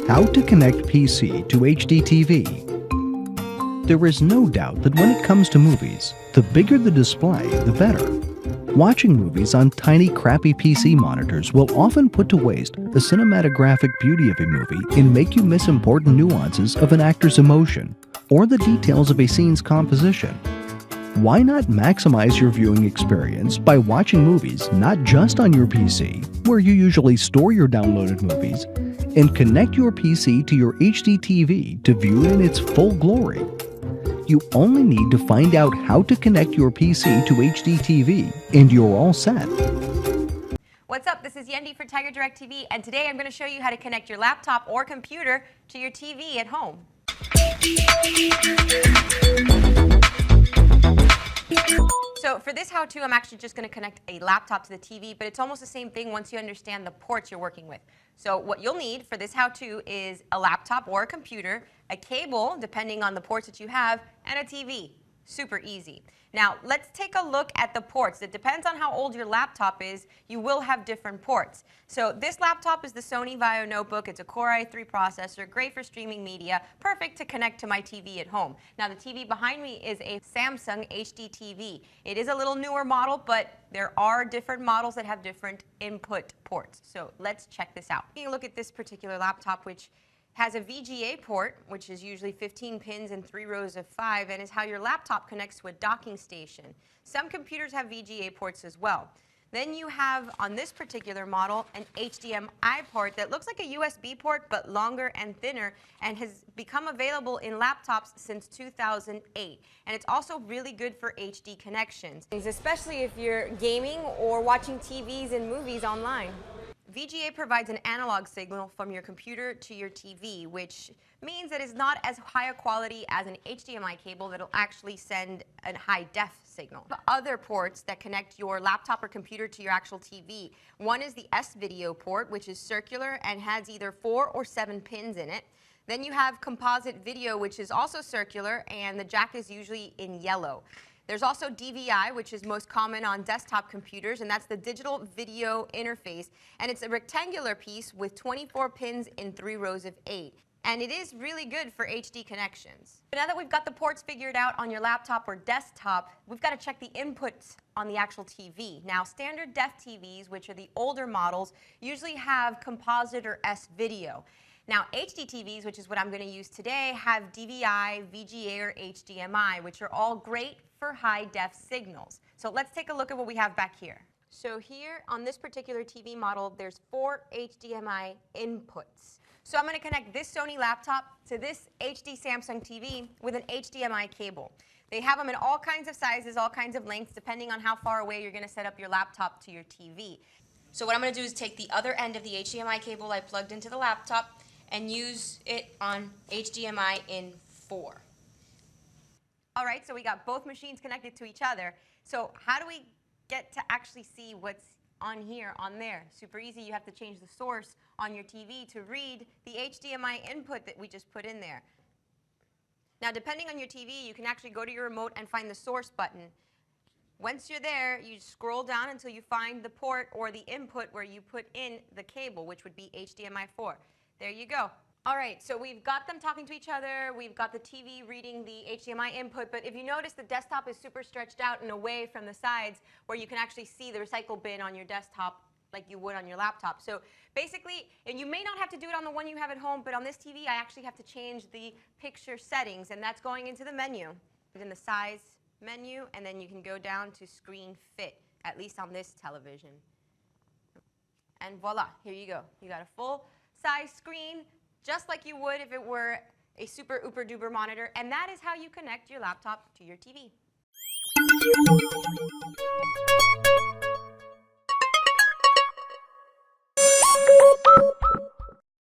How to connect PC to HDTV. There is no doubt that when it comes to movies, the bigger the display, the better. Watching movies on tiny, crappy PC monitors will often put to waste the cinematographic beauty of a movie and make you miss important nuances of an actor's emotion or the details of a scene's composition. Why not maximize your viewing experience by watching movies not just on your PC, where you usually store your downloaded movies, and connect your PC to your HDTV to view it in its full glory? You only need to find out how to connect your PC to HDTV, and you're all set. What's up? This is Yendi for Tiger Direct TV, and today I'm going to show you how to connect your laptop or computer to your TV at home. So for this how-to, I'm actually just going to connect a laptop to the TV, but it's almost the same thing once you understand the ports you're working with. So what you'll need for this how-to is a laptop or a computer, a cable, depending on the ports that you have, and a TV. Super easy. Now, let's take a look at the ports. It depends on how old your laptop is. You will have different ports. So this laptop is the Sony Vaio notebook. It's a Core i3 processor, great for streaming media, perfect to connect to my TV at home. Now, the TV behind me is a Samsung HDTV. It is a little newer model, but there are different models that have different input ports. So let's check this out. You look at this particular laptop, which has a VGA port, which is usually 15 pins and 3 rows of 5, and is how your laptop connects to a docking station. Some computers have VGA ports as well. Then you have, on this particular model, an HDMI port that looks like a USB port, but longer and thinner, and has become available in laptops since 2008. And it's also really good for HD connections, especially if you're gaming or watching TVs and movies online. VGA provides an analog signal from your computer to your TV, which means that it's not as high a quality as an HDMI cable that will actually send a high-def signal. Other ports that connect your laptop or computer to your actual TV. One is the S-Video port, which is circular and has either 4 or 7 pins in it. Then you have composite video, which is also circular, and the jack is usually in yellow. There's also DVI, which is most common on desktop computers, and that's the digital video interface. And it's a rectangular piece with 24 pins in 3 rows of 8. And it is really good for HD connections. But now that we've got the ports figured out on your laptop or desktop, we've got to check the inputs on the actual TV. Now, standard def TVs, which are the older models, usually have composite or S-Video. Now, HD TVs, which is what I'm going to use today, have DVI, VGA, or HDMI, which are all great for high-def signals. So let's take a look at what we have back here. So here on this particular TV model, there's 4 HDMI inputs. So I'm going to connect this Sony laptop to this HD Samsung TV with an HDMI cable. They have them in all kinds of sizes, all kinds of lengths, depending on how far away you're going to set up your laptop to your TV. So what I'm going to do is take the other end of the HDMI cable I plugged into the laptop and use it on HDMI in 4. All right, so we got both machines connected to each other. So how do we get to actually see what's on here, on there? Super easy. You have to change the source on your TV to read the HDMI input that we just put in there. Now, depending on your TV, you can actually go to your remote and find the source button. Once you're there, you scroll down until you find the port or the input where you put in the cable, which would be HDMI 4. There you go. All right, so we've got them talking to each other. We've got the TV reading the HDMI input, but if you notice, the desktop is super stretched out and away from the sides where you can actually see the recycle bin on your desktop like you would on your laptop. So basically, and you may not have to do it on the one you have at home, but on this TV, I actually have to change the picture settings, and that's going into the menu. In the size menu, and then you can go down to screen fit, at least on this television. And voila, here you go. You got a full size screen, just like you would if it were a super ooper duper monitor, and that is how you connect your laptop to your TV.